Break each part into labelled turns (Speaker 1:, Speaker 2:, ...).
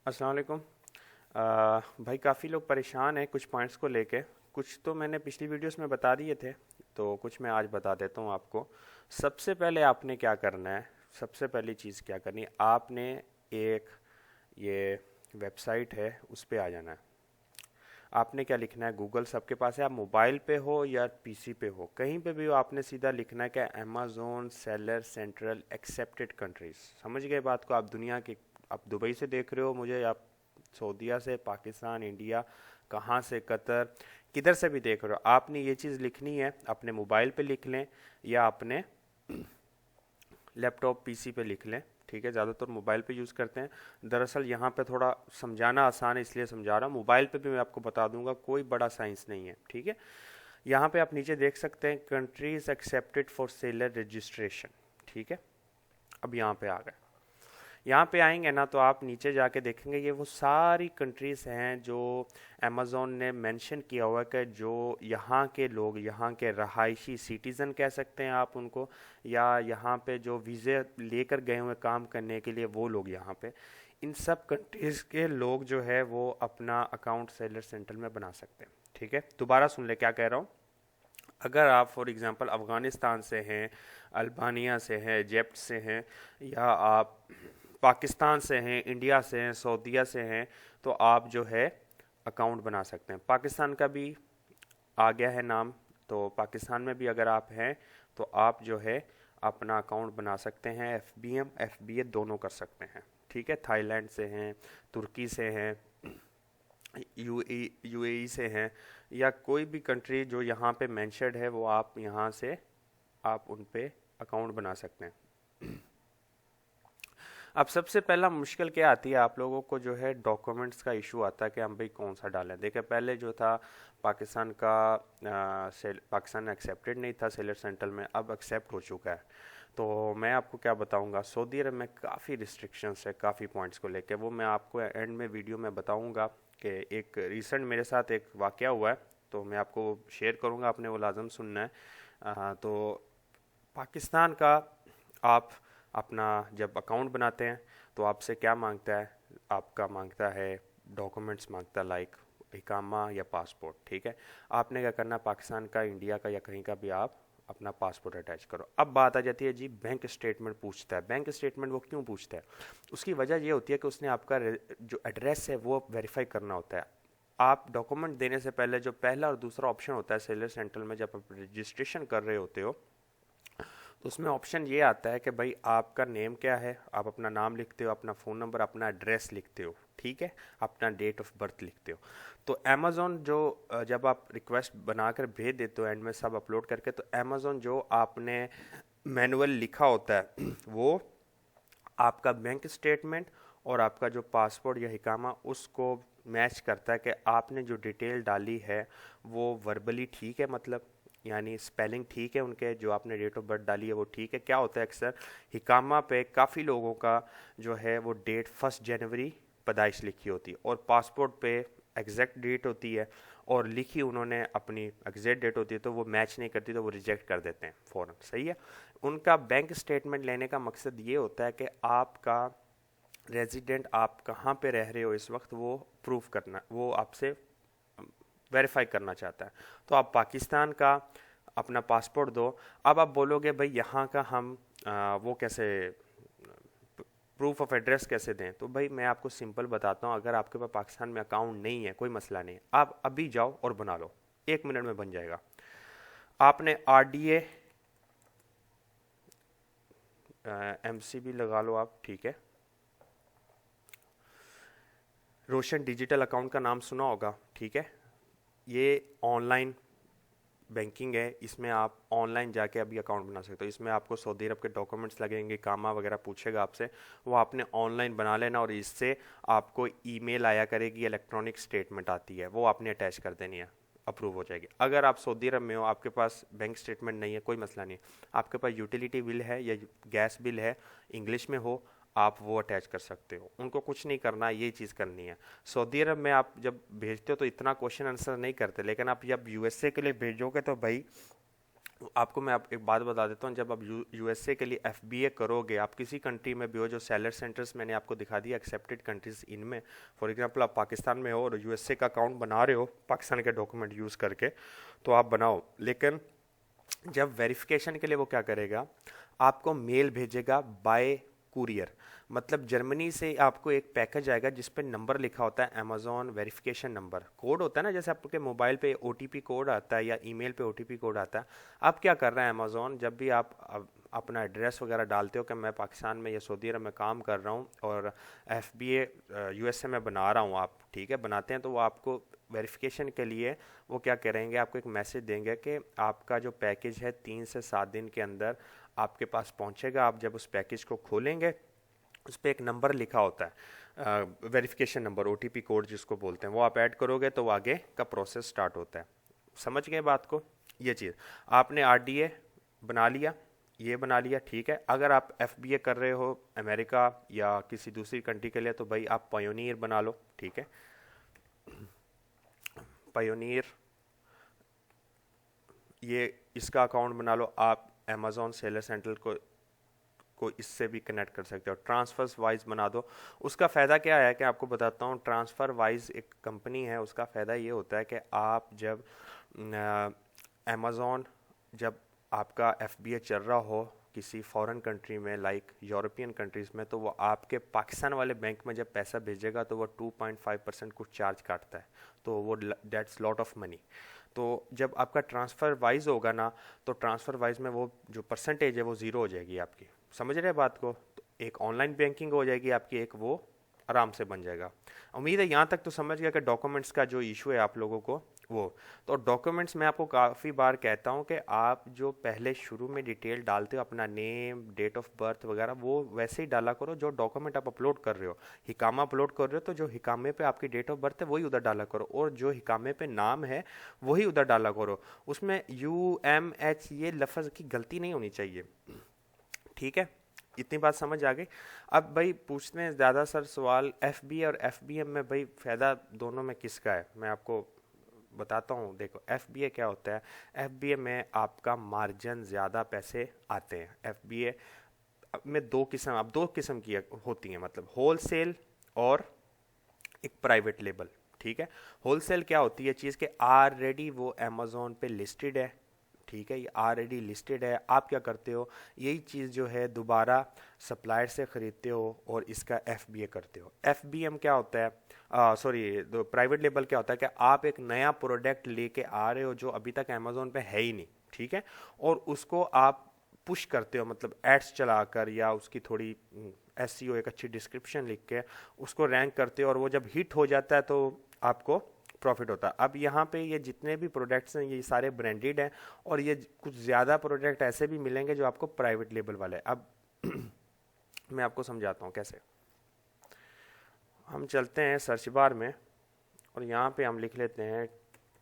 Speaker 1: अस्सलाम वालेकुम। भाई काफ़ी लोग परेशान हैं कुछ पॉइंट्स को लेके। कुछ तो मैंने पिछली वीडियोस में बता दिए थे, तो कुछ मैं आज बता देता हूँ आपको। सबसे पहले आपने क्या करना है, सबसे पहली चीज़ क्या करनी है, आपने एक ये वेबसाइट है उस पे आ जाना है। आपने क्या लिखना है, गूगल सबके पास है, आप मोबाइल पे हो या पीसी पे हो, कहीं पे भी हो, आपने सीधा लिखना है कि Amazon seller central accepted countries. समझ गए बात को? आप दुनिया के, आप दुबई से देख रहे हो मुझे, आप सऊदीया से, पाकिस्तान, इंडिया, कहाँ से, कतर, किधर से भी देख रहे हो, आपने ये चीज़ लिखनी है। अपने मोबाइल पे लिख लें या अपने लैपटॉप पीसी पे लिख लें, ठीक है। ज़्यादातर मोबाइल पे यूज़ करते हैं। दरअसल यहाँ पे थोड़ा समझाना आसान है इसलिए समझा रहा हूँ, मोबाइल पे भी मैं आपको बता दूंगा, कोई बड़ा साइंस नहीं है, ठीक है। यहाँ पे आप नीचे देख सकते हैं countries accepted for seller registration, ठीक है। अब यहाँ पे आ गए, यहाँ पे आएंगे ना तो आप नीचे जाके देखेंगे ये वो सारी कंट्रीज हैं जो अमेज़न ने मेंशन किया हुआ है कि जो यहाँ के लोग, यहाँ के रहायशी सिटीज़न कह सकते हैं आप उनको, या यहाँ पे जो वीज़े लेकर गए हुए काम करने के लिए वो लोग यहाँ पे, इन सब कंट्रीज़ के लोग जो है वो अपना अकाउंट सेलर सेंटर में बना सकते हैं, ठीक है। दोबारा सुन ले क्या कह रहा हूँ। अगर आप फॉर एग्जांपल अफ़गानिस्तान से हैं, अल्बानिया से हैं, इजिप्ट से हैं, या आप पाकिस्तान से हैं, इंडिया से हैं, सऊदीया से हैं, तो आप जो है अकाउंट बना सकते हैं। पाकिस्तान का भी आ गया है नाम, तो पाकिस्तान में भी अगर आप हैं तो आप जो है अपना अकाउंट बना सकते हैं। एफबीएम एफबीए दोनों कर सकते हैं, ठीक है। थाईलैंड से हैं, तुर्की से हैं, यूएई से हैं, या कोई भी कंट्री जो यहाँ पे मेंशन्ड है वो आप यहाँ से आप उन पे अकाउंट बना सकते हैं। अब सबसे पहला मुश्किल क्या आती है आप लोगों को, जो है डॉक्यूमेंट्स का इशू आता है कि हम भाई कौन सा डालें। देखिए पहले जो था पाकिस्तान का, पाकिस्तान एक्सेप्टेड नहीं था सेलर सेंट्रल में, अब एक्सेप्ट हो चुका है। तो मैं आपको क्या बताऊंगा, सऊदी अरब में काफ़ी रिस्ट्रिक्शंस है काफ़ी पॉइंट्स को लेके, वो मैं आपको एंड में वीडियो में बताऊंगा। कि एक रिसेंट मेरे साथ एक वाक़या हुआ है, तो मैं आपको शेयर करूंगा, आपने वो लाजम सुनना है। तो पाकिस्तान का आप अपना जब अकाउंट बनाते हैं तो आपसे क्या मांगता है, आपका मांगता है डॉक्यूमेंट्स मांगता है, लाइक इकामा या पासपोर्ट, ठीक है। आपने क्या करना, पाकिस्तान का, इंडिया का या कहीं का भी आप अपना पासपोर्ट अटैच करो। अब बात आ जाती है जी, बैंक स्टेटमेंट पूछता है। बैंक स्टेटमेंट वो क्यों पूछता है, उसकी वजह ये होती है कि उसने आपका जो एड्रेस है वो वेरीफाई करना होता है। आप डॉक्यूमेंट देने से पहले जो पहला और दूसरा ऑप्शन होता है सेलर सेंट्रल में, जब आप रजिस्ट्रेशन कर रहे होते हो तो उसमें ऑप्शन ये आता है कि भाई आपका नेम क्या है, आप अपना नाम लिखते हो, अपना फ़ोन नंबर, अपना एड्रेस लिखते हो, ठीक है, अपना डेट ऑफ बर्थ लिखते हो। तो अमेज़न जो जब आप रिक्वेस्ट बनाकर भेज देते हो एंड में सब अपलोड करके, तो अमेज़न जो आपने मैनुअल लिखा होता है वो आपका बैंक स्टेटमेंट और आपका जो पासपोर्ट या हिकामा उसको मैच करता है कि आपने जो डिटेल डाली है वो वर्बली ठीक है, मतलब यानी स्पेलिंग ठीक है उनके, जो आपने डेट ऑफ बर्थ डाली है वो ठीक है। क्या होता है अक्सर हिकामा पे काफ़ी लोगों का जो है वो डेट 1 जनवरी पैदाइश लिखी होती है, और पासपोर्ट पे एग्जैक्ट डेट होती है और लिखी उन्होंने अपनी एग्जैक्ट डेट होती है, तो वो मैच नहीं करती तो वो रिजेक्ट कर देते हैं फ़ौरन, सही है। उनका बैंक स्टेटमेंट लेने का मकसद ये होता है कि आपका रेजिडेंट, आप कहाँ पे रह रहे हो इस वक्त, वो प्रूफ करना, वो आपसे वेरीफाई करना चाहता है। तो आप पाकिस्तान का अपना पासपोर्ट दो। अब आप बोलोगे भाई यहाँ का हम वो कैसे, प्रूफ ऑफ एड्रेस कैसे दें, तो भाई मैं आपको सिंपल बताता हूँ। अगर आपके पास पाकिस्तान में अकाउंट नहीं है कोई मसला नहीं, आप अभी जाओ और बना लो, 1 मिनट में बन जाएगा। आपने RDA MCB लगा लो आप, ठीक है। रोशन डिजिटल अकाउंट का नाम सुना होगा, ठीक है। ये ऑनलाइन बैंकिंग है, इसमें आप ऑनलाइन जाके अभी अकाउंट बना सकते हो। इसमें आपको सऊदी अरब के डॉक्यूमेंट्स लगेंगे, कामा वगैरह पूछेगा आपसे, वो आपने ऑनलाइन बना लेना, और इससे आपको ईमेल आया करेगी, इलेक्ट्रॉनिक स्टेटमेंट आती है, वो आपने अटैच कर देनी है, अप्रूव हो जाएगी। अगर आप सऊदी अरब में हो, आपके पास बैंक स्टेटमेंट नहीं है, कोई मसला नहीं, आपके पास यूटिलिटी बिल है या गैस बिल है, इंग्लिश में हो, आप वो अटैच कर सकते हो। उनको कुछ नहीं करना, ये चीज़ करनी है। सऊदी अरब में आप जब भेजते हो तो इतना क्वेश्चन आंसर नहीं करते, लेकिन आप जब USA के लिए भेजोगे तो भाई आपको मैं एक बात बता देता हूँ, जब आप यूएसए के लिए एफबीए करोगे, आप किसी कंट्री में भी हो, जो सेलर सेंटर्स मैंने आपको दिखा दिया एक्सेप्टेड कंट्रीज, इनमें फॉर एग्जांपल आप पाकिस्तान में हो और यूएसए का अकाउंट बना रहे हो पाकिस्तान के डॉक्यूमेंट यूज़ करके, तो आप बनाओ। लेकिन जब वेरिफिकेशन के लिए वो क्या करेगा, आपको मेल भेजेगा बाय कुरियर। मतलब जर्मनी से आपको एक पैकेज आएगा जिस पे नंबर लिखा होता है, अमेजोन वेरिफिकेशन नंबर, कोड होता है ना, जैसे आपके मोबाइल पे ओटीपी कोड आता है या ईमेल पे ओटीपी कोड आता है। आप क्या कर रहे हैं अमेजोन, जब भी आप अपना एड्रेस वगैरह डालते हो कि मैं पाकिस्तान में या सऊदी अरब में काम कर रहा हूँ और एफबीए यूएसए में बना रहा हूँ, आप ठीक है बनाते हैं, तो वो आपको वेरिफिकेशन के लिए वो क्या करेंगे, आपको एक मैसेज देंगे कि आपका जो पैकेज है 3 से 7 दिन के अंदर आपके पास पहुंचेगा। आप जब उस पैकेज को खोलेंगे, उस पर एक नंबर लिखा होता है, वेरिफिकेशन नंबर, ओटीपी कोड जिसको बोलते हैं, वो आप ऐड करोगे तो आगे का प्रोसेस स्टार्ट होता है। समझ गए बात को? ये चीज़ आपने आरडीए बना लिया, ये बना लिया, ठीक है। अगर आप एफबीए कर रहे हो अमेरिका या किसी दूसरी कंट्री के लिए, तो भाई आप पायोनियर बना लो, ठीक है। पायोनियर, ये इसका अकाउंट बना लो आप। अमेजोन सेलर सेंट्रल को इससे भी कनेक्ट कर सकते हो। ट्रांसफर वाइज बना दो। उसका फ़ायदा क्या है कि आपको बताता हूँ, ट्रांसफ़र वाइज एक कंपनी है, उसका फ़ायदा ये होता है कि आप जब अमेज़ॉन, जब आपका एफबीए चल रहा हो किसी फॉरेन कंट्री में, लाइक यूरोपियन कंट्रीज़ में, तो वो आपके पाकिस्तान वाले बैंक में जब पैसा भेजेगा तो वो 2.5% कुछ चार्ज काटता है, तो वो दैट्स लॉट ऑफ मनी। तो जब आपका ट्रांसफ़र वाइज होगा ना, तो ट्रांसफ़र वाइज में वो जो परसेंटेज है वो ज़ीरो हो जाएगी आपकी। समझ रहे हैं बात को? तो एक ऑनलाइन बैंकिंग हो जाएगी आपकी, एक वो आराम से बन जाएगा। उम्मीद है यहाँ तक तो समझ गया कि डॉक्यूमेंट्स का जो इशू है आप लोगों को वो। तो डॉक्यूमेंट्स मैं आपको काफ़ी बार कहता हूँ कि आप जो पहले शुरू में डिटेल डालते हो, अपना नेम, डेट ऑफ बर्थ वगैरह, वो वैसे ही डाला करो जो डॉक्यूमेंट आप अपलोड कर रहे हो। हिकामा अपलोड कर रहे हो तो जो हिकामे पे आपकी डेट ऑफ बर्थ है वही उधर डाला करो, और जो हिकामे पे नाम है वही उधर डाला करो। उसमें UMH ये लफ्ज़ की गलती नहीं होनी चाहिए, ठीक है। इतनी बात समझ आ गई। अब भाई पूछते हैं ज़्यादा सर सवाल, एफबीए और एफबीएम में भाई फ़ायदा दोनों में किसका है, मैं आपको बताता हूँ। देखो एफबीए क्या होता है, एफबीए में आपका मार्जिन ज़्यादा पैसे आते हैं। एफबीए में दो किस्म की होती हैं, मतलब होलसेल और एक प्राइवेट लेबल, ठीक है। होलसेल क्या होती है चीज़ के ऑलरेडी वो अमेजोन पे लिस्टेड है, ठीक है, ये ऑलरेडी लिस्टेड है। आप क्या करते हो, यही चीज़ जो है दोबारा सप्लायर से ख़रीदते हो और इसका एफबीए करते हो। एफबीएम क्या होता है, सॉरी, प्राइवेट लेबल क्या होता है कि आप एक नया प्रोडक्ट लेके आ रहे हो जो अभी तक अमेजोन पे है ही नहीं, ठीक है, और उसको आप पुश करते हो, मतलब एड्स चलाकर या उसकी थोड़ी एसईओ, एक अच्छी डिस्क्रिप्शन लिख के उसको रैंक करते हो, और वो जब हिट हो जाता है तो आपको प्रॉफिट होता है। अब यहाँ पे ये जितने भी प्रोडक्ट्स हैं ये सारे ब्रांडेड हैं, और ये कुछ ज़्यादा प्रोडक्ट ऐसे भी मिलेंगे जो आपको प्राइवेट लेबल वाले हैं। अब मैं आपको समझाता हूँ कैसे। हम चलते हैं सर्च बार में और यहाँ पे हम लिख लेते हैं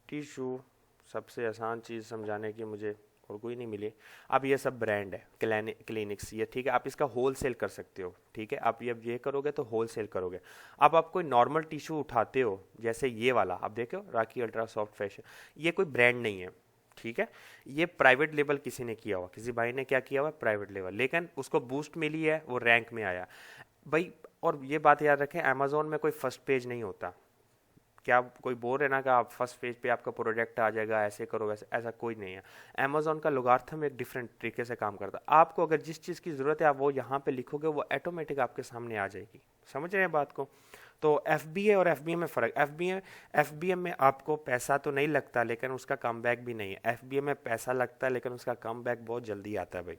Speaker 1: टिशू। सबसे आसान चीज़ समझाने की मुझे और कोई नहीं मिली। अब ये सब ब्रांड है, क्लिनिक्स, ये ठीक है, आप इसका होल सेल कर सकते हो, ठीक है। आप ये करोगे तो होल सेल करोगे। अब आप कोई नॉर्मल टिशू उठाते हो, जैसे ये वाला आप देखो, राखी अल्ट्रा सॉफ्ट फैशन, ये कोई ब्रांड नहीं है, ठीक है। ये प्राइवेट लेबल किसी ने किया हुआ, किसी भाई ने क्या किया हुआ, प्राइवेट लेबल, लेकिन उसको बूस्ट मिली है, वो रैंक में आया भाई। और ये बात याद रखें, अमेजोन में कोई फर्स्ट पेज नहीं होता। क्या कोई बोल रहे ना कि आप फर्स्ट पेज पे आपका प्रोडक्ट आ जाएगा, ऐसे करो वैसे, ऐसा कोई नहीं है। अमेजोन का लोगार्थम एक डिफरेंट तरीके से काम करता है। आपको अगर जिस चीज़ की ज़रूरत है आप वो यहाँ पे लिखोगे, वो ऑटोमेटिक आपके सामने आ जाएगी। समझ रहे हैं बात को? तो एफबीए और एफबीएम में फ़र्क, एफबीएम में आपको पैसा तो नहीं लगता लेकिन उसका कम बैक भी नहीं है। एफबीए में पैसा लगता है लेकिन उसका कम बैक बहुत जल्दी आता है भाई।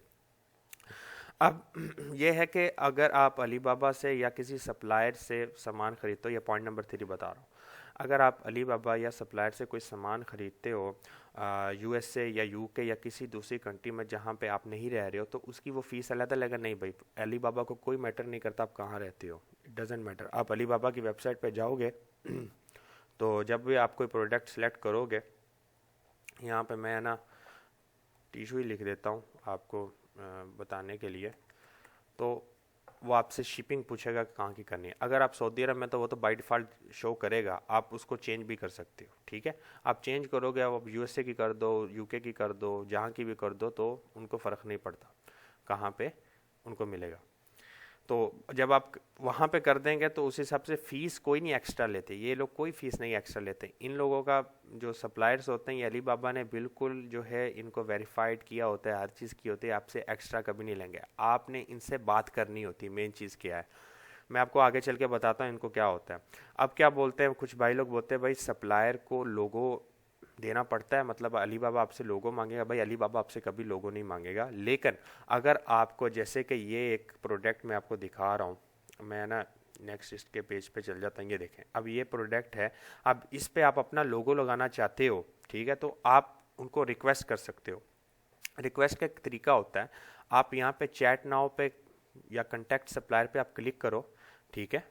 Speaker 1: अब यह है कि अगर आप अलीबाबा से या किसी सप्लायर से सामान खरीदते हो, ये पॉइंट नंबर 3 बता रहा हूँ, अगर आप अलीबाबा या सप्लायर से कोई सामान ख़रीदते हो यूएसए या यूके या किसी दूसरी कंट्री में जहाँ पे आप नहीं रह रहे हो, तो उसकी वो फ़ीस अलग लगेगा। नहीं भाई, अलीबाबा को कोई मैटर नहीं करता आप कहाँ रहते हो, इट डजेंट मैटर। आप अलीबाबा की वेबसाइट पे जाओगे तो जब भी आप कोई प्रोडक्ट सेलेक्ट करोगे, यहाँ पे मैं ना टिशू ही लिख देता हूँ आपको बताने के लिए। तो वो आपसे शिपिंग पूछेगा कि कहाँ की करनी है। अगर आप सऊदी अरब में तो वो तो बाय डिफ़ॉल्ट शो करेगा, आप उसको चेंज भी कर सकते हो, ठीक है। आप चेंज करोगे, आप यूएसए की कर दो, यूके की कर दो, जहाँ की भी कर दो, तो उनको फ़र्क नहीं पड़ता कहाँ पे उनको मिलेगा। तो जब आप वहाँ पे कर देंगे तो उस हिसाब से फ़ीस कोई नहीं एक्स्ट्रा लेते, ये लोग कोई फ़ीस नहीं एक्स्ट्रा लेते। इन लोगों का जो सप्लायर्स होते हैं, ये अली बाबा ने बिल्कुल जो है इनको वेरीफाइड किया होता है, हर चीज़ की होती है, आपसे एक्स्ट्रा कभी नहीं लेंगे। आपने इनसे बात करनी होती है, मेन चीज़ क्या है, मैं आपको आगे चल के बताता हूँ इनको क्या होता है। अब क्या बोलते हैं कुछ भाई लोग, बोलते हैं भाई सप्लायर को लोगो देना पड़ता है, मतलब अली बाबा आपसे लोगो मांगेगा। भाई अली बाबा आपसे कभी लोगो नहीं मांगेगा, लेकिन अगर आपको, जैसे कि ये एक प्रोडक्ट मैं आपको दिखा रहा हूँ, मैं ना नेक्स्ट इसके पेज पे चल जाता हूँ, ये देखें, अब ये प्रोडक्ट है, अब इस पे आप अपना लोगो लगाना चाहते हो, ठीक है, तो आप उनको रिक्वेस्ट कर सकते हो। रिक्वेस्ट का एक तरीका होता है, आप यहाँ पे चैट नाउ पे या कंटेक्ट सप्लायर पे आप क्लिक करो, ठीक है।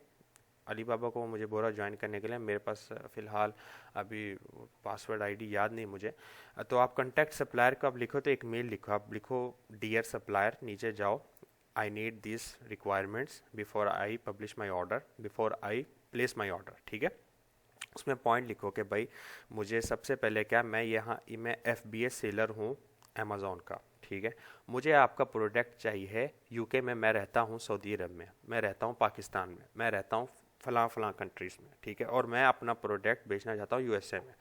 Speaker 1: अली बाबा को मुझे बोला ज्वाइन करने के लिए, मेरे पास फ़िलहाल अभी पासवर्ड आईडी याद नहीं मुझे। तो आप कंटेक्ट सप्लायर को आप लिखो, तो एक मेल लिखो, आप लिखो डियर सप्लायर, नीचे जाओ, I need this requirements before I publish my order, before I place my order, ठीक है। उसमें पॉइंट लिखो कि भाई मुझे सबसे पहले क्या, मैं FBA सेलर हूँ अमेज़ॉन का, ठीक है। मुझे आपका प्रोडक्ट चाहिए यूके में, मैं रहता हूँ सऊदी अरब में, मैं रहता हूँ पाकिस्तान में, मैं रहता हूँ फलां फलां कंट्रीज़ में, ठीक है, और मैं अपना प्रोडक्ट बेचना चाहता हूँ यूएसए में।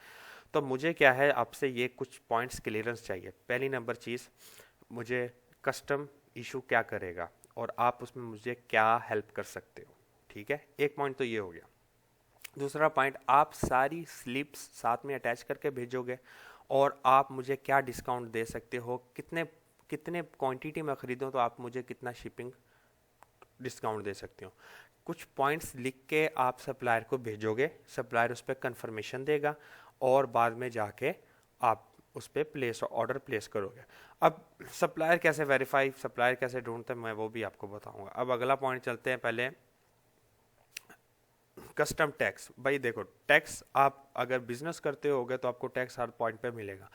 Speaker 1: तो मुझे क्या है, आपसे ये कुछ पॉइंट्स क्लियरेंस चाहिए। पहली नंबर चीज़, मुझे कस्टम इशू क्या करेगा और आप उसमें मुझे क्या हेल्प कर सकते हो, ठीक है। एक पॉइंट तो ये हो गया। दूसरा पॉइंट, आप सारी स्लिप्स साथ में अटैच करके भेजोगे और आप मुझे क्या डिस्काउंट दे सकते हो, कितने कितने क्वांटिटी में ख़रीदूँ तो आप मुझे कितना शिपिंग डिस्काउंट दे सकते हो। कुछ पॉइंट्स लिख के आप सप्लायर को भेजोगे, सप्लायर उस पर कंफर्मेशन देगा और बाद में जाके आप उस पर ऑर्डर प्लेस करोगे। अब सप्लायर कैसे वेरीफाई, सप्लायर कैसे ढूंढते हैं, मैं वो भी आपको बताऊंगा। अब अगला पॉइंट चलते हैं, पहले कस्टम टैक्स। भाई देखो, टैक्स आप अगर बिजनेस करते होगे तो आपको टैक्स हर पॉइंट पे मिलेगा।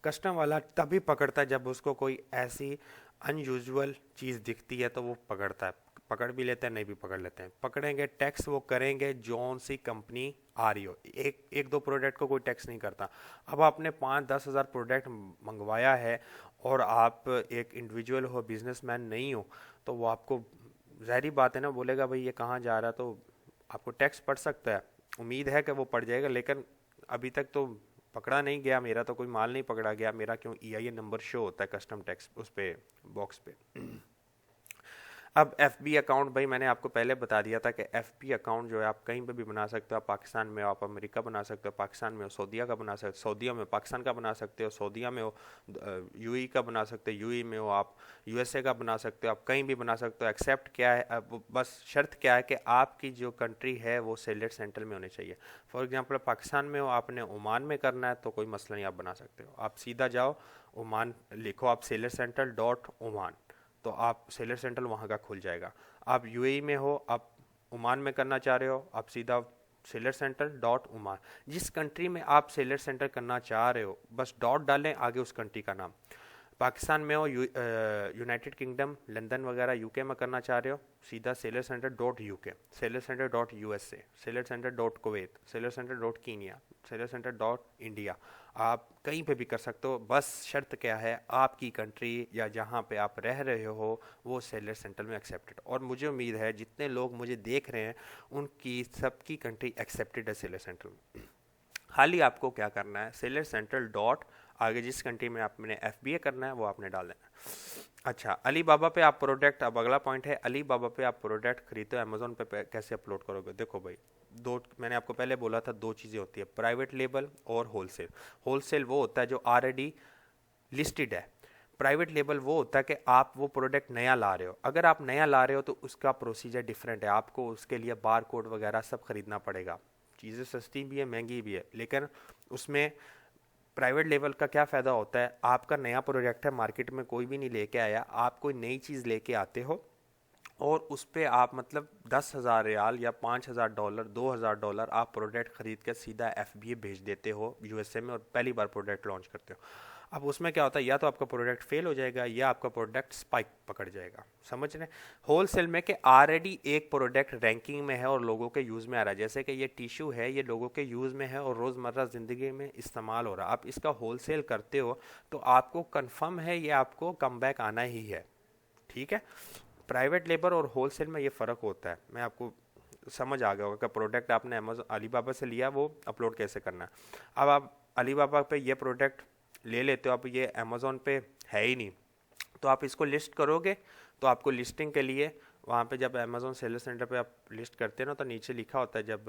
Speaker 1: कस्टम वाला तभी पकड़ता है जब उसको कोई ऐसी अनयूजुअल चीज़ दिखती है, तो वो पकड़ता है, पकड़ भी लेते हैं, नहीं भी पकड़ लेते हैं। पकड़ेंगे, टैक्स वो करेंगे जौन सी कंपनी आ रही हो। एक दो प्रोडक्ट को कोई टैक्स नहीं करता। अब आपने 5-10 हज़ार प्रोडक्ट मंगवाया है और आप एक इंडिविजुअल हो, बिजनेसमैन नहीं हो, तो वो आपको ज़ाहिरी बात है ना, बोलेगा भाई ये कहाँ जा रहा है, तो आपको टैक्स पड़ सकता है। उम्मीद है कि वो पड़ जाएगा, लेकिन अभी तक तो पकड़ा नहीं गया, मेरा तो कोई माल नहीं पकड़ा गया। मेरा क्यों EIN नंबर शो होता है कस्टम टैक्स उस पे बॉक्स पे। अब FB अकाउंट, भाई मैंने आपको पहले बता दिया था कि FB अकाउंट जो है आप कहीं पे भी बना सकते हो। आप पाकिस्तान में हो, आप अमेरिका बना सकते हो, पाकिस्तान में हो सऊदीया का बना सकते हो, सऊदीया में पाकिस्तान का बना सकते हो, सऊदीया में हो UAE का बना सकते हो, UAE में हो आप USA का बना सकते हो, आप कहीं भी बना सकते हो। एक्सेप्ट क्या है, अब बस शर्त क्या है कि आपकी जो कंट्री है वो सेलेक्ट सेंटर में होनी चाहिए। फॉर एग्जाम्पल पाकिस्तान में हो, आपने ओमान में करना है तो कोई मसला नहीं, आप बना सकते हो। आप सीधा जाओ ओमान लिखो, आप sailorcentral.oman, तो आप सेलर सेंटर वहाँ का खुल जाएगा। आप UAE में हो, आप ओमान में करना चाह रहे हो, आप सीधा सेलर सेंटर डॉट ओमान, जिस कंट्री में आप सेलर सेंटर करना चाह रहे हो बस डॉट डालें आगे उस कंट्री का नाम। पाकिस्तान में हो, यूनाइटेड किंगडम, लंदन वगैरह UK में करना चाह रहे हो, सीधा seller centre dot UK, seller centre dot USA, seller centre dot Kuwait, seller centre dot Kenya, seller centre dot India. आप कहीं पे भी कर सकते हो, बस शर्त क्या है, आपकी कंट्री या जहाँ पे आप रह रहे हो वो सेलर सेंटर में एक्सेप्टेड। और मुझे उम्मीद है जितने लोग मुझे देख रहे हैं उनकी सबकी कंट्री एक्सेप्टेड है सेलर सेंटर में। खाली आपको क्या करना है, सेलर सेंट्रल डॉट आगे जिस कंट्री में आपने FBA करना है वो आपने डाल देना। अच्छा, अली बाबा पे आप प्रोडक्ट, अब अगला पॉइंट है, अली बाबा पे आप प्रोडक्ट खरीदते हो, अमेजोन पे कैसे अपलोड करोगे। देखो भाई, दो, मैंने आपको पहले बोला था दो चीज़ें होती है, प्राइवेट लेबल और होलसेल। होलसेल वो होता है जो ऑलरेडी लिस्टेड है, प्राइवेट लेबल वो होता है कि आप वो प्रोडक्ट नया ला रहे हो। अगर आप नया ला रहे हो तो उसका प्रोसीजर डिफरेंट है, आपको उसके लिए बार कोड वगैरह सब खरीदना पड़ेगा। चीज़ें सस्ती भी है, महंगी भी है, लेकिन उसमें प्राइवेट लेवल का क्या फ़ायदा होता है, आपका नया प्रोडक्ट है, मार्केट में कोई भी नहीं लेके आया, आप कोई नई चीज़ लेके आते हो और उस पर आप मतलब 10,000 रियाल या $5,000, $2,000 आप प्रोडक्ट ख़रीद कर सीधा FBA भेज देते हो USA में और पहली बार प्रोडक्ट लॉन्च करते हो। अब उसमें क्या होता है, या तो आपका प्रोडक्ट फेल हो जाएगा या आपका प्रोडक्ट स्पाइक पकड़ जाएगा। समझ रहे हैं? होलसेल में कि ऑलरेडी एक प्रोडक्ट रैंकिंग में है और लोगों के यूज़ में आ रहा है, जैसे कि ये टिश्यू है, ये लोगों के यूज़ में है और रोज़मर्रा ज़िंदगी में इस्तेमाल हो रहा है, आप इसका होलसेल करते हो तो आपको कंफर्म है ये आपको कम बैक आना ही है। ठीक है? प्राइवेट लेबर और होलसेल में ये फ़र्क होता है। मैं आपको समझ आ गया होगा कि प्रोडक्ट आपने अमेज़न अलीबाबा से लिया, वो अपलोड कैसे करना है। अब आप अलीबाबा पे ये प्रोडक्ट ले लेते हो, अब ये अमेज़न पे है ही नहीं, तो आप इसको लिस्ट करोगे, तो आपको लिस्टिंग के लिए वहाँ पे जब अमेज़न सेलर सेंटर पे आप लिस्ट करते हो ना, तो नीचे लिखा होता है जब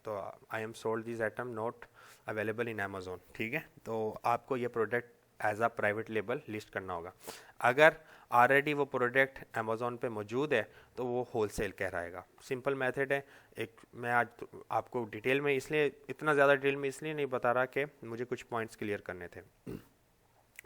Speaker 1: तो I am sold this item not available in Amazon. ठीक है? तो आपको ये प्रोडक्ट एज आ प्राइवेट लेबल लिस्ट करना होगा। अगर ऑलरेडी वो प्रोडक्ट अमेज़न पे मौजूद है तो वो होलसेल कहलाएगा। सिंपल मेथड है। एक मैं आज आपको डिटेल में इसलिए इतना ज़्यादा डिटेल में इसलिए नहीं बता रहा कि मुझे कुछ पॉइंट्स क्लियर करने थे।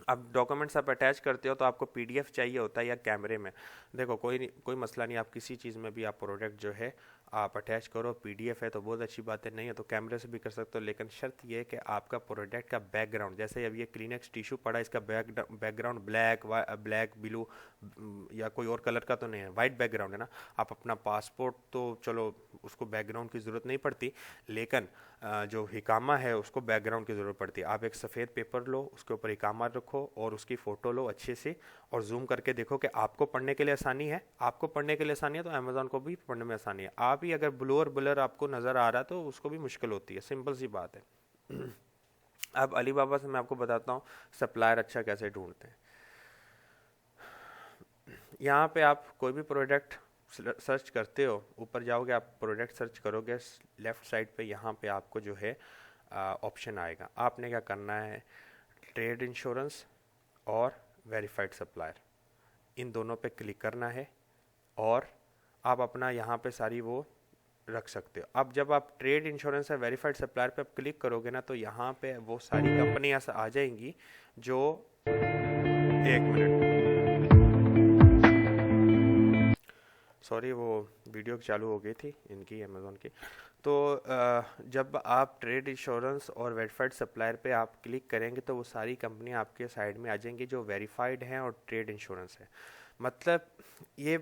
Speaker 1: अब डॉक्यूमेंट्स आप अटैच करते हो तो आपको पीडीएफ चाहिए होता है या कैमरे में। देखो कोई मसला नहीं, आप किसी चीज़ में भी आप प्रोडक्ट जो है आप अटैच करो, पीडीएफ है तो बहुत अच्छी बात है, नहीं है तो कैमरे से भी कर सकते हो। लेकिन शर्त ये है कि आपका प्रोडक्ट का बैकग्राउंड, जैसे अब ये क्लीनेक्स टिश्यू पड़ा, इसका बैकग्राउंड ब्लैक ब्लू या कोई और कलर का तो नहीं है, वाइट बैकग्राउंड है ना। आप अपना पासपोर्ट तो चलो उसको बैकग्राउंड की ज़रूरत नहीं पड़ती, लेकिन जो हिकामा है उसको बैकग्राउंड की ज़रूरत पड़ती है। आप एक सफ़ेद पेपर लो, उसके ऊपर हिकामा रखो और उसकी फ़ोटो लो अच्छे से और जूम करके देखो कि आपको पढ़ने के लिए आसानी है। आपको पढ़ने के लिए आसानी है तो अमेज़ॉन को भी पढ़ने में आसानी है। आप ही अगर ब्लूअर ब्लर आपको नज़र आ रहा है तो उसको भी मुश्किल होती है, सिंपल सी बात है। अब अलीबाबा से मैं आपको बताता हूँ सप्लायर अच्छा कैसे ढूंढते हैं। यहाँ पे आप कोई भी प्रोडक्ट सर्च करते हो, ऊपर जाओगे आप प्रोडक्ट सर्च करोगे, लेफ़्ट साइड पे यहाँ पे आपको जो है ऑप्शन आएगा। आपने क्या करना है, ट्रेड इंश्योरेंस और वेरीफाइड सप्लायर, इन दोनों पे क्लिक करना है और आप अपना यहाँ पे सारी वो रख सकते हो। अब जब आप ट्रेड इंश्योरेंस या वेरीफाइड सप्लायर पे आप क्लिक करोगे ना, तो यहाँ पे वो सारी कंपनियाँ आ जाएंगी जो, एक मिनट सॉरी वो वीडियो चालू हो गई थी इनकी अमेज़ॉन की। तो जब आप ट्रेड इंश्योरेंस और वेरीफाइड सप्लायर पे आप क्लिक करेंगे तो वो सारी कंपनियां आपके साइड में आ जाएंगी जो वेरीफाइड हैं और ट्रेड इंश्योरेंस है। मतलब ये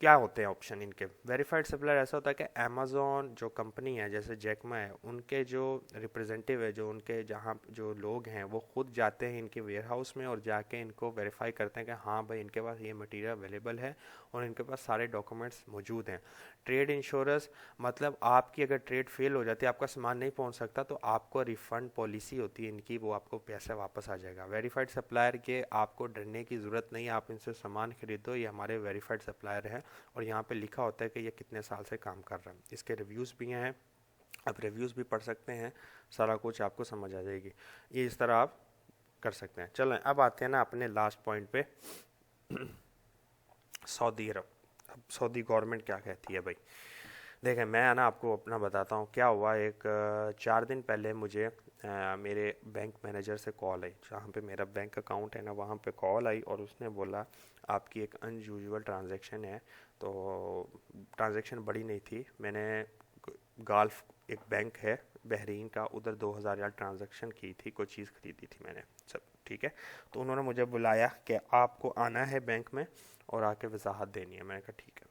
Speaker 1: क्या होते हैं ऑप्शन इनके। वेरीफाइड सप्लायर ऐसा होता है कि अमेज़ॉन जो कंपनी है जैसे जैकमा है, उनके जो रिप्रेजेंटेटिव है, जो उनके जहाँ जो लोग हैं वो खुद जाते हैं इनके वेयर हाउस में और जाके इनको वेरीफाई करते हैं कि हाँ भाई इनके पास ये मटेरियल अवेलेबल है और इनके पास सारे डॉक्यूमेंट्स मौजूद हैं। ट्रेड इंश्योरेंस मतलब आपकी अगर ट्रेड फेल हो जाती है, आपका सामान नहीं पहुंच सकता, तो आपको रिफ़ंड पॉलिसी होती है इनकी, वो आपको पैसा वापस आ जाएगा। वेरीफाइड सप्लायर के आपको डरने की ज़रूरत नहीं है, आप इनसे सामान खरीदो, ये हमारे वेरीफाइड सप्लायर हैं और यहाँ पे लिखा होता है कि ये कितने साल से काम कर रहे हैं। इसके रिव्यूज़ भी हैं, आप रिव्यूज़ भी पढ़ सकते हैं, सारा कुछ आपको समझ आ जाएगी। ये इस तरह आप कर सकते हैं। चलें अब आते हैं ना अपने लास्ट पॉइंट पे, सऊदी अरब। अब सऊदी गवर्नमेंट क्या कहती है भाई। देखें मैं ना आपको अपना बताता हूँ क्या हुआ। एक 4 दिन पहले मुझे मेरे बैंक मैनेजर से कॉल आई, जहाँ पे मेरा बैंक अकाउंट है ना वहाँ पे कॉल आई और उसने बोला आपकी एक अनयूजुअल ट्रांजैक्शन है। तो ट्रांजैक्शन बड़ी नहीं थी, मैंने गाल्फ एक बैंक है बहरीन का, उधर 2000 ट्रांजैक्शन की थी, कोई चीज़ खरीदी थी मैंने, सब ठीक है। तो उन्होंने मुझे बुलाया कि आपको आना है बैंक में और आके वजाहत देनी है। मैंने कहा ठीक है।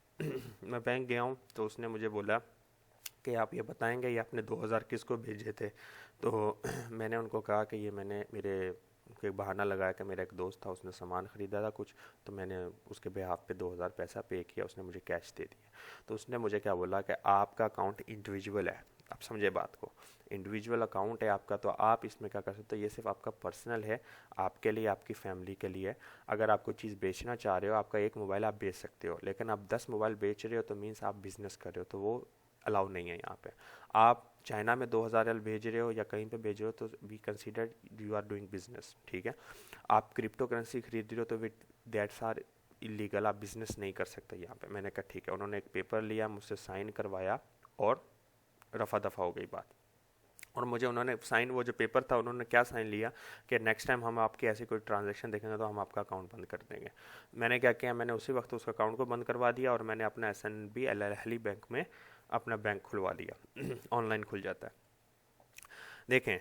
Speaker 1: मैं बैंक गया हूँ तो उसने मुझे बोला कि आप ये बताएंगे ये आपने 2000 किसको भेजे थे। तो मैंने उनको कहा कि ये मैंने मेरे एक बहाना लगाया कि मेरा एक दोस्त था, उसने सामान ख़रीदा था कुछ, तो मैंने उसके बेहाफ पे 2000 पैसा पे किया, उसने मुझे कैश दे दिया। तो उसने मुझे क्या बोला कि आपका अकाउंट इंडिविजुअल है, आप समझे बात को, इंडिविजुअल अकाउंट है आपका, तो आप इसमें क्या कर सकते हो, ये सिर्फ आपका पर्सनल है, आपके लिए, आपकी फैमिली के लिए। अगर आप कोई चीज़ बेचना चाह रहे हो, आपका एक मोबाइल आप बेच सकते हो, लेकिन आप 10 मोबाइल बेच रहे हो तो मीन्स आप बिज़नेस कर रहे हो, तो वो अलाउ नहीं है यहाँ पे। आप चाइना में 2000 रियाल भेज रहे हो या कहीं पे भेज रहे हो तो we consider you are doing business, ठीक है। आप क्रिप्टो करेंसी खरीद रहे हो तो विद दैट्स आर इलीगल, आप बिजनेस नहीं कर सकते यहाँ पे। मैंने कहा ठीक है। उन्होंने एक पेपर लिया, मुझसे साइन करवाया और रफा दफ़ा हो गई बात। और मुझे उन्होंने साइन, वो जो पेपर था उन्होंने क्या साइन लिया कि नेक्स्ट टाइम हम आपकी ऐसी कोई ट्रांजैक्शन देखेंगे तो हम आपका अकाउंट बंद कर देंगे। मैंने क्या किया, मैंने उसी वक्त उस अकाउंट को बंद करवा दिया और मैंने अपना SNB अल अहली बैंक में अपना बैंक खुलवा लिया। ऑनलाइन खुल जाता है। देखें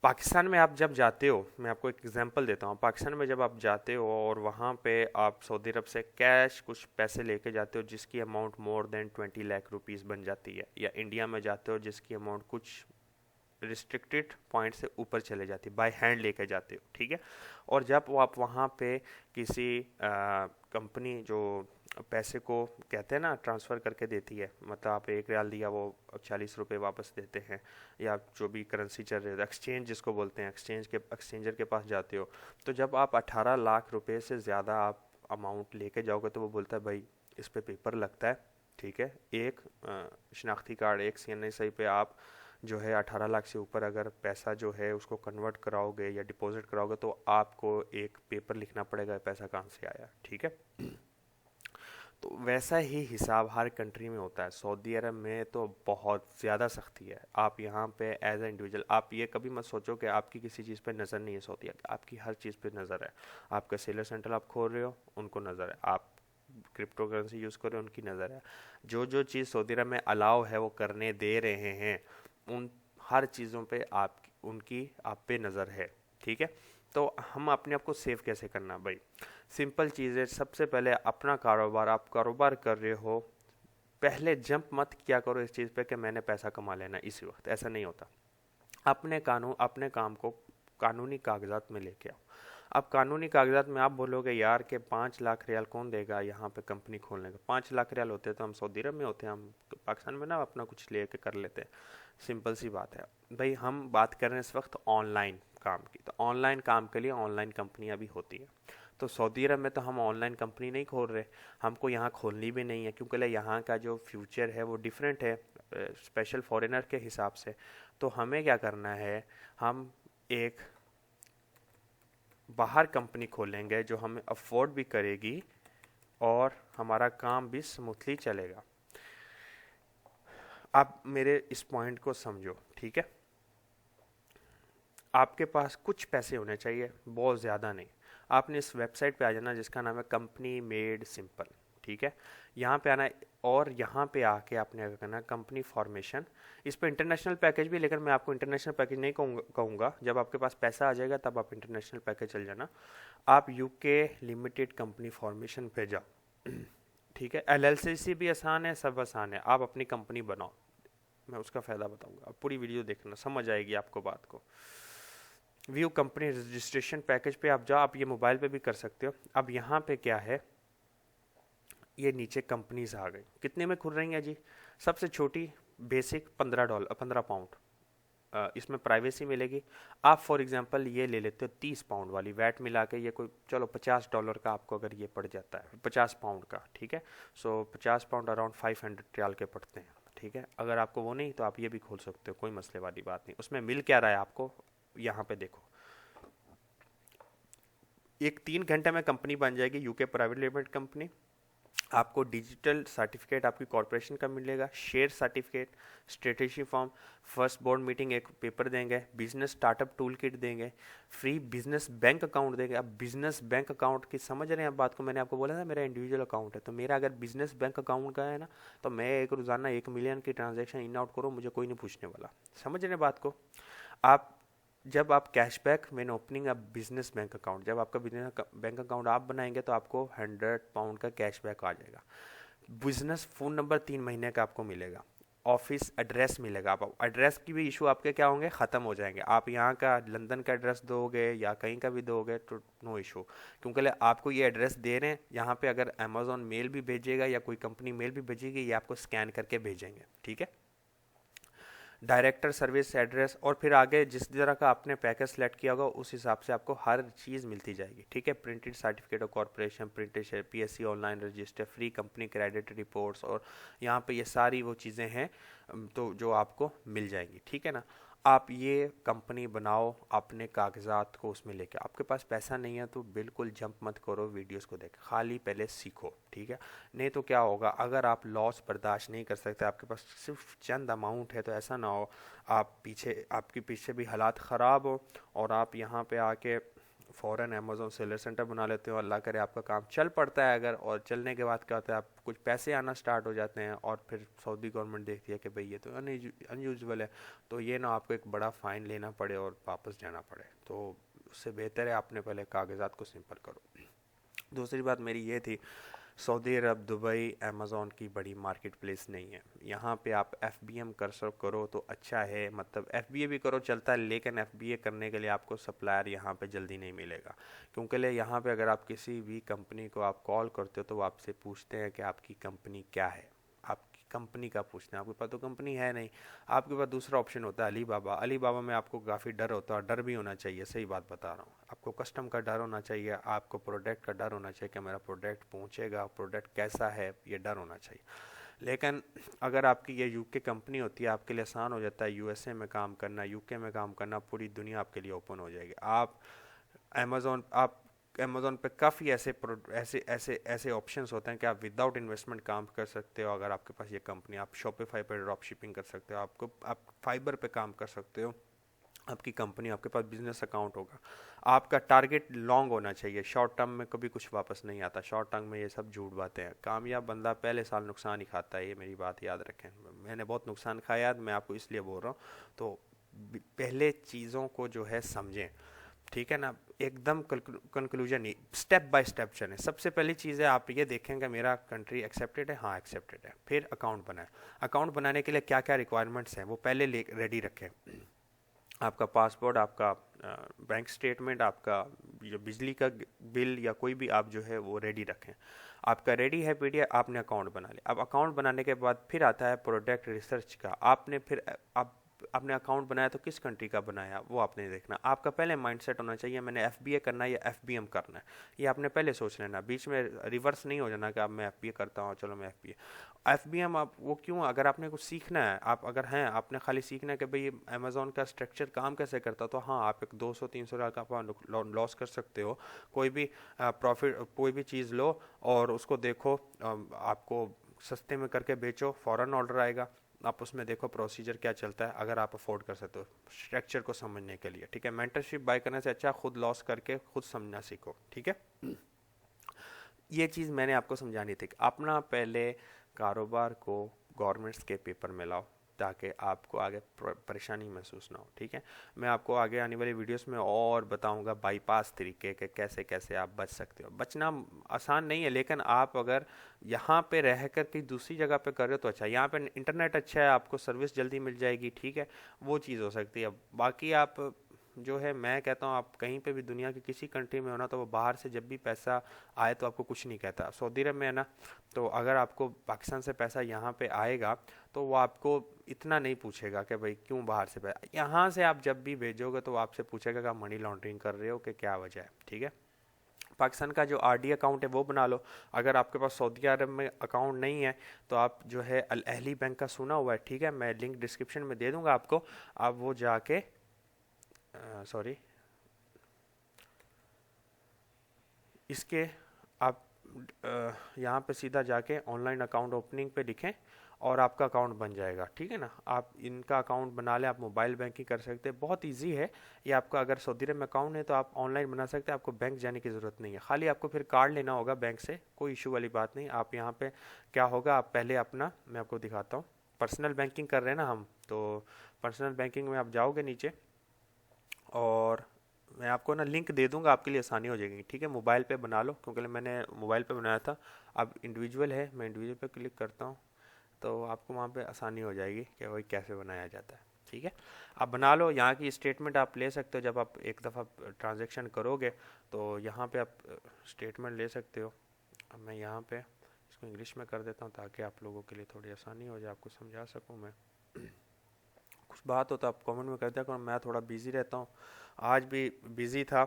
Speaker 1: पाकिस्तान में आप जब जाते हो, मैं आपको एक एग्जांपल देता हूँ, पाकिस्तान में जब आप जाते हो और वहाँ पे आप सऊदी अरब से कैश कुछ पैसे लेके जाते हो जिसकी amount more than 20 lakh rupees बन जाती है, या इंडिया में जाते हो जिसकी अमाउंट कुछ रिस्ट्रिक्टेड पॉइंट से ऊपर चले जाती है, बाय हैंड लेके जाते हो, ठीक है। और जब वो आप वहाँ पे किसी कंपनी जो पैसे को कहते हैं ना ट्रांसफ़र करके देती है, मतलब आप 1 रियाल दिया वो 40 रुपये वापस देते हैं, या जो भी करेंसी चल रही है, एक्सचेंज जिसको बोलते हैं, एक्सचेंजर के पास जाते हो, तो जब आप 18 लाख रुपए से ज़्यादा आप अमाउंट लेके जाओगे तो वो बोलता है भाई इस पे पेपर लगता है, ठीक है, एक शनाख्ती कार्ड, एक CNSI पे आप जो है 18 लाख से ऊपर अगर पैसा जो है उसको कन्वर्ट कराओगे या डिपॉजिट कराओगे तो आपको एक पेपर लिखना पड़ेगा पैसा कहाँ से आया, ठीक है। तो वैसा ही हिसाब हर कंट्री में होता है। सऊदी अरब में तो बहुत ज़्यादा सख्ती है। आप यहाँ पे एज ए इंडिविजुअल, आप ये कभी मत सोचो कि आपकी किसी चीज़ पे नज़र नहीं है सऊदी अरब, आपकी हर चीज़ पे नज़र है। आपका सेलर सेंटर आप खोल रहे हो, उनको नज़र है। आप क्रिप्टो करेंसी यूज़ कर रहे हो, उनकी नज़र है। जो जो चीज़ सऊदी अरब में अलाउ है वो करने दे रहे हैं, उन हर चीज़ों पे आप पे नज़र है, ठीक है। तो हम अपने आप को सेव कैसे करना भाई, सिंपल चीज़ है। सबसे पहले अपना कारोबार, आप कारोबार कर रहे हो, पहले जंप मत किया करो इस चीज़ पे कि मैंने पैसा कमा लेना इसी वक्त, ऐसा नहीं होता। अपने काम को कानूनी कागजात में लेके आओ। अब कानूनी कागजात में आप बोलोगे यार कि 5 लाख रियाल कौन देगा यहाँ पे कंपनी खोलने का, 5 लाख रियाल होते तो हम सऊदी अरब में होते, हम पाकिस्तान में ना अपना कुछ ले के कर लेते। सिंपल सी बात है भाई, हम बात कर रहे हैं इस वक्त ऑनलाइन काम की, तो ऑनलाइन काम के लिए ऑनलाइन कंपनियाँ भी होती हैं। तो सऊदी अरब में तो हम ऑनलाइन कंपनी नहीं खोल रहे, हमको यहाँ खोलनी भी नहीं है, क्योंकि यहाँ का जो फ्यूचर है वो डिफरेंट है स्पेशल फॉरेनर के हिसाब से। तो हमें क्या करना है, हम एक बाहर कंपनी खोलेंगे जो हमें अफोर्ड भी करेगी और हमारा काम भी स्मूथली चलेगा। आप मेरे इस पॉइंट को समझो, ठीक है। आपके पास कुछ पैसे होने चाहिए, बहुत ज़्यादा नहीं। आपने इस वेबसाइट पे आ जाना जिसका नाम है कंपनी मेड सिंपल, ठीक है। यहाँ पे आना और यहाँ पे आके आपने क्या करना, कंपनी फॉर्मेशन। इस पे इंटरनेशनल पैकेज भी, लेकिन मैं आपको इंटरनेशनल पैकेज नहीं कहूँगा। जब आपके पास पैसा आ जाएगा तब आप इंटरनेशनल पैकेज चल जाना। आप यूके लिमिटेड कंपनी फॉर्मेशन पे जाओ, ठीक है। LLC भी आसान है, सब आसान है। आप अपनी कंपनी बनाओ, मैं उसका फ़ायदा बताऊँगा। आप पूरी वीडियो देखना, समझ आएगी आपको बात को। व्यू कंपनी रजिस्ट्रेशन पैकेज पे आप जाओ, आप ये मोबाइल पे भी कर सकते हो। अब यहाँ पे क्या है, ये नीचे कंपनीज आ गई, कितने में खुल रही हैं जी। सबसे छोटी बेसिक $15 इसमें प्राइवेसी मिलेगी। आप फॉर एग्जांपल ये ले लेते हो 30 पाउंड वाली, वैट मिला के ये कोई चलो $50 का आपको अगर ये पड़ जाता है, 50 पाउंड का, ठीक है। सो 50 पाउंड अराउंड 500 रियाल के पड़ते हैं, ठीक है। अगर आपको वो नहीं तो आप ये भी खोल सकते हो, कोई मसले वाली बात नहीं। उसमें मिल क्या रहा है आपको, यहाँ पे देखो, एक 3 घंटे में कंपनी बन जाएगी, यूके प्राइवेट लिमिटेड कंपनी। आपको डिजिटल सर्टिफिकेट आपकी कॉरपोरेशन का मिलेगा, share certificate, strategy form, first board meeting एक पेपर देंगे, बिजनेस स्टार्टअप टूल किट देंगे, फ्री बिजनेस बैंक अकाउंट देंगे। अब बिजनेस बैंक अकाउंट की समझ रहे हैं आप बात को, मैंने आपको बोला था मेरा इंडिविजुअल अकाउंट है, तो मेरा अगर बिजनेस बैंक अकाउंट का है ना, तो मैं एक रोज़ाना 1 मिलियन की ट्रांजेक्शन इन आउट करूँ, मुझे कोई नहीं पूछने वाला। समझ रहे हैं बात को। आप जब आप cashback when opening a business bank account, जब आपका बिजनेस बैंक अकाउंट आप बनाएंगे तो आपको 100 पाउंड का कैशबैक आ जाएगा। बिजनेस फ़ोन नंबर 3 महीने का आपको मिलेगा, ऑफिस एड्रेस मिलेगा। आप एड्रेस की भी इशू आपके क्या होंगे, ख़त्म हो जाएंगे। आप यहाँ का लंदन का एड्रेस दोगे या कहीं का भी दोगे तो नो इशू, क्योंकि आपको ये एड्रेस दे रहे हैं। यहाँ पे अगर अमेजोन मेल भी भेजेगा या कोई कंपनी मेल भी भेजेगी, ये आपको स्कैन करके भेजेंगे, ठीक है। डायरेक्टर सर्विस एड्रेस, और फिर आगे जिस तरह का आपने पैकेज सेलेक्ट किया होगा उस हिसाब से आपको हर चीज़ मिलती जाएगी, ठीक है। Printed certificate of corporation, printed PSC online register, free company credit reports, और यहाँ पे ये सारी वो चीज़ें हैं तो जो आपको मिल जाएंगी, ठीक है ना। आप ये कंपनी बनाओ, अपने कागजात को उसमें लेके। आपके पास पैसा नहीं है तो बिल्कुल जंप मत करो, वीडियोस को देख, खाली पहले सीखो, ठीक है। नहीं तो क्या होगा, अगर आप लॉस बर्दाश्त नहीं कर सकते, आपके पास सिर्फ चंद अमाउंट है, तो ऐसा ना हो आपके पीछे भी हालात ख़राब हो और आप यहाँ पे आके फ़ौरन अमेज़ोन सेलर सेंटर बना लेते हो, अल्लाह करे आपका काम चल पड़ता है अगर, और चलने के बाद क्या होता है आप कुछ पैसे आना स्टार्ट हो जाते हैं और फिर सऊदी गवर्नमेंट देखती है कि भाई ये तो अनयूजुअल है, तो ये ना आपको एक बड़ा फ़ाइन लेना पड़े और वापस जाना पड़े, तो उससे बेहतर है आपने पहले कागजात को सिंपल करो। दूसरी बात मेरी ये थी, सऊदी अरब, दुबई अमेज़ॉन की बड़ी मार्केट प्लेस नहीं है। यहाँ पे आप FBM करो तो अच्छा है, मतलब FBA भी करो चलता है, लेकिन FBA करने के लिए आपको सप्लायर यहाँ पे जल्दी नहीं मिलेगा, क्योंकि यहाँ पे अगर आप किसी भी कंपनी को आप कॉल करते हो तो वो आपसे पूछते हैं कि आपकी कंपनी क्या है, आपकी कंपनी का पूछते हैं, आपके पास तो कंपनी है नहीं, आपके पास दूसरा ऑप्शन होता है अली बाबा। अली बाबा में आपको काफ़ी डर होता है, डर भी होना चाहिए, सही बात बता रहा हूँ, आपको कस्टम का डर होना चाहिए, आपको प्रोडक्ट का डर होना चाहिए कि मेरा प्रोडक्ट पहुँचेगा, प्रोडक्ट कैसा है, ये डर होना चाहिए। लेकिन अगर आपकी ये यूके कंपनी होती है, आपके लिए आसान हो जाता है USA में काम करना, UK में काम करना, पूरी दुनिया आपके लिए ओपन हो जाएगी। आप अमेज़ॉन पे काफ़ी ऐसे ऐसे ऐसे ऑप्शंस होते हैं कि आप विदाउट इन्वेस्टमेंट काम कर सकते हो। अगर आपके पास ये कंपनी, आप शॉपिफाई पर ड्रॉप शिपिंग कर सकते हो, आप फाइबर पे काम कर सकते हो, आपकी कंपनी, आपके पास बिजनेस अकाउंट होगा। आपका टारगेट लॉन्ग होना चाहिए, शॉर्ट टर्म में कभी कुछ वापस नहीं आता, शॉर्ट टर्म में ये सब झूठ बातें हैं। कामयाब बंदा पहले साल नुकसान ही खाता है, ये मेरी बात याद रखें, मैंने बहुत नुकसान खाया, मैं आपको इसलिए बोल रहा हूँ। तो पहले चीज़ों को जो है समझें, ठीक है ना, एकदम कंक्लूजन नहीं, स्टेप बाय स्टेप चलें। सबसे पहली चीज़ है आप ये देखेंगे मेरा कंट्री एक्सेप्टेड है, हाँ एक्सेप्टेड है, फिर अकाउंट बनाएं। अकाउंट बनाने के लिए क्या क्या रिक्वायरमेंट्स हैं वो पहले रेडी रखें। आपका पासपोर्ट, आपका बैंक स्टेटमेंट, आपका जो बिजली का बिल या कोई भी आप जो है वो रेडी रखें। आपका रेडी है PDF, आपने अकाउंट बना लिया। अब अकाउंट बनाने के बाद फिर आता है प्रोडक्ट रिसर्च का। आपने अकाउंट बनाया तो किस कंट्री का बनाया वो आपने देखना। आपका पहले माइंडसेट होना चाहिए मैंने FBA करना है या FBM करना है, ये आपने पहले सोच लेना, बीच में रिवर्स नहीं हो जाना कि अब मैं FBA करता हूँ चलो मैं FBM। आप वो क्यों, अगर आपने कुछ सीखना है, आप अगर हैं आपने खाली सीखना है कि भाई अमेज़ॉन का स्ट्रक्चर काम कैसे करता, तो हाँ आप एक 200-300 का लॉस कर सकते हो। कोई भी प्रॉफिट, कोई भी चीज़ लो और उसको देखो, आपको सस्ते में करके बेचो, फ़ौरन ऑर्डर आएगा, आप उसमें देखो प्रोसीजर क्या चलता है, अगर आप अफोर्ड कर सकते हो स्ट्रक्चर को समझने के लिए, ठीक है। मेंटरशिप बाय करने से अच्छा खुद लॉस करके खुद समझना सीखो, ठीक है। ये चीज़ मैंने आपको समझानी थी। अपना पहले कारोबार को गवर्नमेंट्स के पेपर में लाओ ताकि आपको आगे परेशानी महसूस ना हो, ठीक है। मैं आपको आगे आने वाली वीडियोस में और बताऊंगा बाईपास तरीके के कैसे कैसे आप बच सकते हो। बचना आसान नहीं है, लेकिन आप अगर यहाँ पे रह कर कहीं दूसरी जगह पे कर रहे हो तो अच्छा, यहाँ पे इंटरनेट अच्छा है, आपको सर्विस जल्दी मिल जाएगी, ठीक है, वो चीज़ हो सकती है। बाकी आप जो है, मैं कहता हूँ आप कहीं पे भी दुनिया की किसी कंट्री में हो ना, तो वो बाहर से जब भी पैसा आए तो आपको कुछ नहीं कहता। सऊदी अरब में है ना, तो अगर आपको पाकिस्तान से पैसा यहाँ पे आएगा तो वो आपको इतना नहीं पूछेगा कि भाई क्यों बाहर से पैसा, यहाँ से आप जब भी भेजोगे तो वो आपसे पूछेगा कि आप मनी लॉन्ड्रिंग कर रहे हो कि क्या वजह है, ठीक है। पाकिस्तान का जो RD अकाउंट है वो बना लो। अगर आपके पास सऊदी अरब में अकाउंट नहीं है तो आप जो है अल अहली बैंक का सुना हुआ है, ठीक है, मैं लिंक डिस्क्रिप्शन में दे दूंगा आपको, आप वो जाके सॉरी इसके आप यहाँ पे सीधा जाके ऑनलाइन अकाउंट ओपनिंग पे लिखें और आपका अकाउंट बन जाएगा, ठीक है ना। आप इनका अकाउंट बना लें, आप मोबाइल बैंकिंग कर सकते हैं, बहुत इजी है ये। आपका अगर सऊदी अरब में अकाउंट है तो आप ऑनलाइन बना सकते हैं, आपको बैंक जाने की ज़रूरत नहीं है। खाली आपको फिर कार्ड लेना होगा बैंक से, कोई इशू वाली बात नहीं। आप यहाँ पे क्या होगा, आप पहले अपना, मैं आपको दिखाता हूँ, पर्सनल बैंकिंग कर रहे हैं ना हम, तो पर्सनल बैंकिंग में आप जाओगे नीचे और मैं आपको ना लिंक दे दूंगा, आपके लिए आसानी हो जाएगी, ठीक है। मोबाइल पे बना लो, क्योंकि मैंने मोबाइल पे बनाया था। अब इंडिविजुअल है, मैं इंडिविजुअल पे क्लिक करता हूँ तो आपको वहाँ पे आसानी हो जाएगी कि वही कैसे बनाया जाता है, ठीक है। आप बना लो, यहाँ की स्टेटमेंट आप ले सकते हो, जब आप एक दफ़ा ट्रांजेक्शन करोगे तो यहाँ पे आप स्टेटमेंट ले सकते हो। अब मैं यहाँ पे इसको इंग्लिश में कर देता हूँ ताकि आप लोगों के लिए थोड़ी आसानी हो जाए, आपको समझा सकूँ मैं। कुछ बात हो तो आप कमेंट में कर दिया करो, मैं थोड़ा बिज़ी रहता हूँ, आज भी बिज़ी था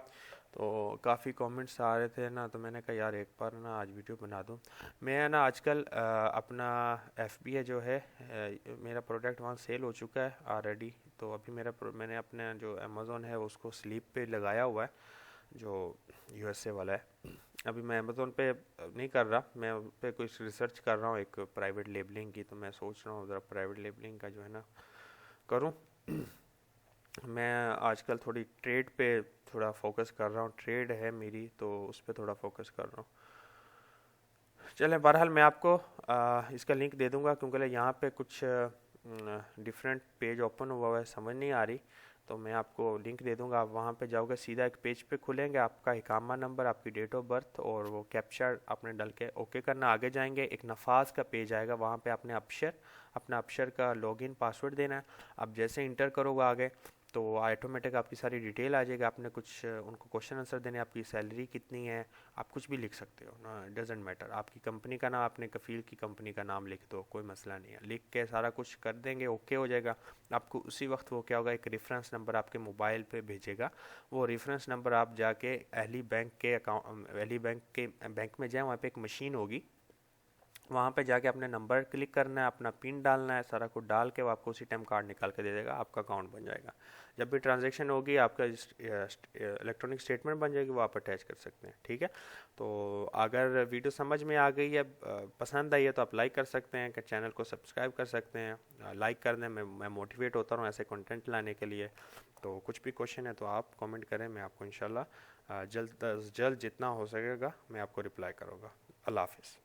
Speaker 1: तो काफ़ी कमेंट्स आ रहे थे ना, तो मैंने कहा यार एक बार ना आज वीडियो बना दूँ। मैं ना आजकल अपना FBA जो है, मेरा प्रोडक्ट वहाँ सेल हो चुका है ऑलरेडी, तो अभी मैंने अपने जो अमेज़ोन है उसको स्लीप पे लगाया हुआ है, जो USA वाला है। अभी मैं अमेज़ोन पे नहीं कर रहा, मैं उस पर कुछ रिसर्च कर रहा हूँ एक प्राइवेट लेबलिंग की, तो मैं सोच रहा हूँ ज़रा प्राइवेट लेबलिंग का जो है ना करूँ। मैं आजकल थोड़ी ट्रेड पे थोड़ा फोकस कर रहा हूँ, ट्रेड है मेरी तो उस पर थोड़ा फोकस कर रहा हूँ। चलें, बहरहाल मैं आपको इसका लिंक दे दूंगा, क्योंकि यहाँ पे कुछ डिफरेंट पेज ओपन हुआ है, समझ नहीं आ रही, तो मैं आपको लिंक दे दूंगा। आप वहाँ पे जाओगे, सीधा एक पेज पे खुलेंगे, आपका इकामा नंबर, आपकी डेट ऑफ बर्थ और वो कैप्चा आपने डाल के ओके करना। आगे जाएंगे, एक नफाज का पेज आएगा, वहाँ पे आपने अपना अक्षर का लॉगिन पासवर्ड देना है। आप जैसे इंटर करोगे आगे, तो ऑटोमेटिक आपकी सारी डिटेल आ जाएगी। आपने कुछ उनको क्वेश्चन आंसर देने, आपकी सैलरी कितनी है, आप कुछ भी लिख सकते हो ना, डजेंट मैटर। आपकी कंपनी का नाम, आपने कफ़ील की कंपनी का नाम लिख दो, कोई मसला नहीं है। लिख के सारा कुछ कर देंगे, ओके हो जाएगा। आपको उसी वक्त वो क्या होगा, एक रेफरेंस नंबर आपके मोबाइल पे भेजेगा। वो रेफरेंस नंबर आप जाके अहली बैंक के बैंक में जाए, वहाँ पे एक मशीन होगी, वहाँ पे जाके अपने नंबर क्लिक करना है, अपना पिन डालना है, सारा कुछ डाल के वो आपको उसी टाइम कार्ड निकाल के दे देगा, आपका अकाउंट बन जाएगा। जब भी ट्रांजैक्शन होगी, आपका इलेक्ट्रॉनिक स्टेटमेंट बन जाएगी, वो आप अटैच कर सकते हैं। ठीक है, तो अगर वीडियो समझ में आ गई है, पसंद आई है, तो आप लाइक कर सकते हैं, चैनल को सब्सक्राइब कर सकते हैं, लाइक कर दें। मैं मोटिवेट होता हूँ ऐसे कंटेंट लाने के लिए। तो कुछ भी क्वेश्चन है तो आप कमेंट करें, मैं आपको इंशाल्लाह जल्द अज जल्द जितना हो सकेगा मैं आपको रिप्लाई करूँगा। अल्लाह हाफिज़।